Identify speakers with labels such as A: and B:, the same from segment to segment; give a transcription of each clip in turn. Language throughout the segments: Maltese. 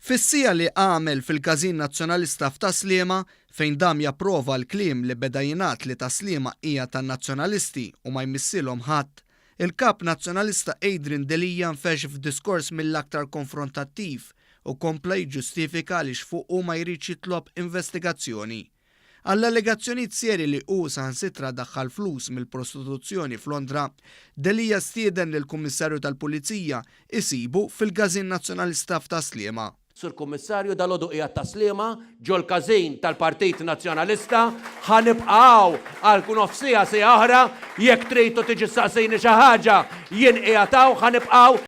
A: Fis-sija li għamel fil-Kazin Nazzjonalista f'Taslima fejn dam japprova l-kliem li beda jingħad li Taslima hija tan-nazzjonalisti u ma jmissilhom ħadd, il-kap nazzjonalista Adrian Delija nfex f'diskors mill-aktar konfrontattiv u kompla jiġġustifika għaliex fuq u ma jrid jitlob investigazzjoni. Għall-allegazzjonijiet serji li hu saħansitra daħħal flus mill-prostituzzjoni f'Londra, Delija stieden lill-Kummissarju tal-Pulizija isibu fil-Kazin Nazzjonalista f'Taslima.
B: Sur Kummissarju dal-għodu qiegħed Taslima ġol Kazin tal-Partit Nazzjonalista ħanibqgħu għal nofsija se oħra jekk trid tiġi saqsejni xi ħaġa jien qiegħed ħanibqgħu.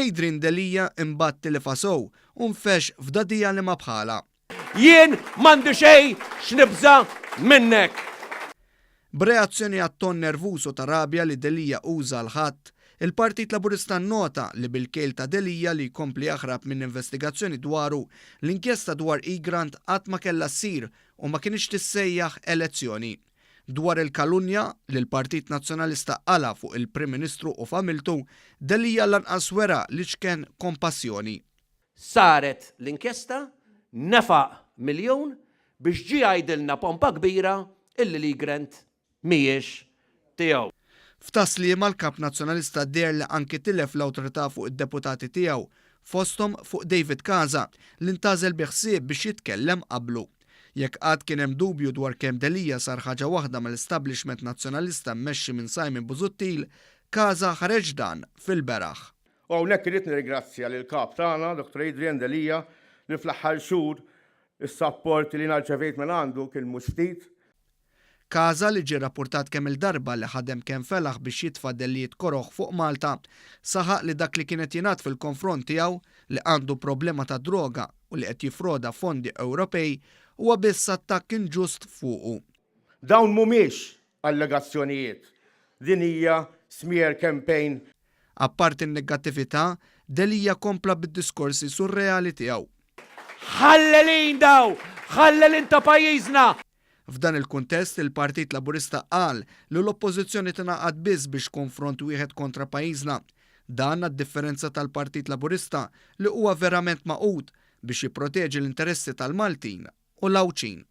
A: Adrian Delija imbagħad tilifasow u nfex f'dadija li ma bħala.
B: Jien m'għandi xejn x'nibża minnek.
A: B'reazzjoni għat-ton nervuż u ta' rabja li Delija uża l-ħadd, il-Partit Laburista nnota li bil-kejl ta' Delija li jkompli jaħrab minn investigazzjoni dwaru l-inkjesta dwar Grant qatt ma kellha ssir u ma kienx tissejjaħ elezzjoni. Dwar il-kalunja li l-Partit Nazzjonalista qala fuq il-Prim Ministru u familtu, Delija lanqas wera li x'kien kompassjoni.
B: Saret l-inkjesta nefaq miljun biex ġie jgħidilna pompa kbira illi Grant mhijiex tiegħu.
A: F'Taslima l-kap nazzjonalista der li anki tilef l-awtorità fuq id-deputati tiegħu fosthom fuq David Kaza li ntażel biħsieb biex jitkellem qablu. Jekk qatt kien hemm dubju dwar kemm Delija sar ħaġa waħda mal-establishment nazzjonalista mmexxi minn Simon Busuttil, Kaza ħareġ dan fil-beraħ.
C: U hawnhekk irid nirringrazzja lil kap tagħna, Dr. Adrian Delija, li fl-aħħar xhur is-sapport li narċevejt minn għandu kien mhux ftit.
A: Kaza li ġie rapportat kemm il-darba li ħadem kemm felaħ biex jitfa' dellijiet koroħ fuq Malta, saħaq li dak li kienet jingħad fil-konfront tiegħu li għandu problema ta' droga u li qed jifroda fondi Ewropej huwa biss attakk inġust fuqu.
C: Dawn mhumiex allegazzjonijiet. Din hija smear campaign.
A: Apparti n-negattività, Delija kompla bid-diskorsi surreali tiegħu.
B: Ħallelin daw! Ħallelin ta' pajjiżna!
A: F'dan il-kuntest il-Partit Laburista qal li l-Oppożizzjoni tingħaqad biss biex konfront wieħed kontra pajjiżna. Dan għad-differenza tal-Partit Laburista li huwa verament maqud biex jipproteġi l-interessi tal-Maltin u l-Awċin.